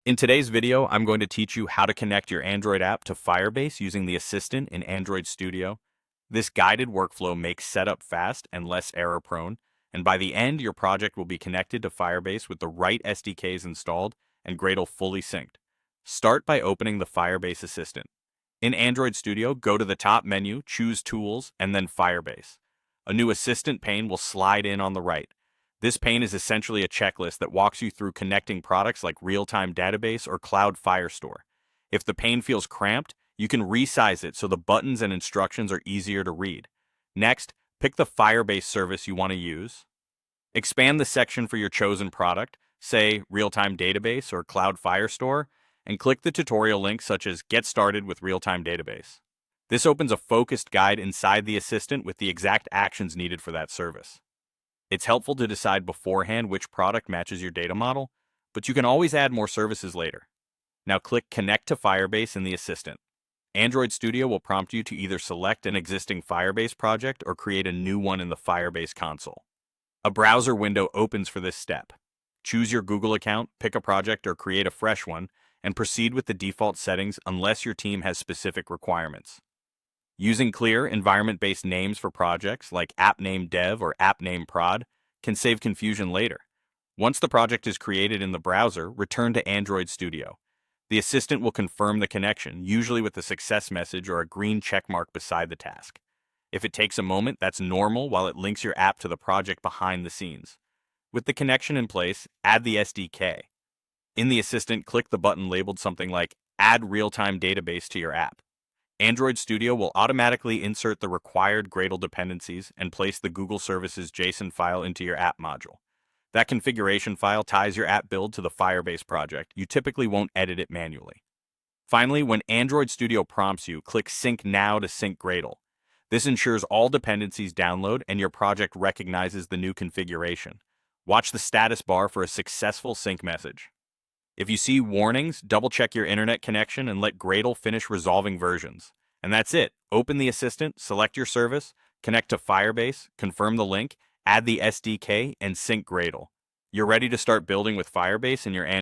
In today's video, I'm going to teach you how to connect your Android app to Firebase using the Assistant in Android Studio. This guided workflow makes setup fast and less error-prone, and by the end, your project will be connected to Firebase with the right SDKs installed and Gradle fully synced. Start by opening the Firebase Assistant. In Android Studio, go to the top menu, choose Tools, and then Firebase. A new Assistant pane will slide in on the right. This pane is essentially a checklist that walks you through connecting products like real-time database or cloud Firestore. If the pane feels cramped, you can resize it so the buttons and instructions are easier to read. Next, pick the Firebase service you want to use. Expand the section for your chosen product, say real-time database or cloud Firestore, and click the tutorial link such as Get Started with Real-Time Database. This opens a focused guide inside the Assistant with the exact actions needed for that service. It's helpful to decide beforehand which product matches your data model, but you can always add more services later. Now click Connect to Firebase in the Assistant. Android Studio will prompt you to either select an existing Firebase project or create a new one in the Firebase console. A browser window opens for this step. Choose your Google account, pick a project, or create a fresh one, and proceed with the default settings unless your team has specific requirements. Using clear, environment-based names for projects like AppNameDev or AppNameProd can save confusion later. Once the project is created in the browser, return to Android Studio. The Assistant will confirm the connection, usually with a success message or a green checkmark beside the task. If it takes a moment, that's normal while it links your app to the project behind the scenes. With the connection in place, add the SDK. In the Assistant, click the button labeled something like Add Real-Time Database to your app. Android Studio will automatically insert the required Gradle dependencies and place the Google Services JSON file into your app module. That configuration file ties your app build to the Firebase project. You typically won't edit it manually. Finally, when Android Studio prompts you, click Sync Now to sync Gradle. This ensures all dependencies download and your project recognizes the new configuration. Watch the status bar for a successful sync message. If you see warnings, double-check your internet connection and let Gradle finish resolving versions. And that's it. Open the Assistant, select your service, connect to Firebase, confirm the link, add the SDK, and sync Gradle. You're ready to start building with Firebase in your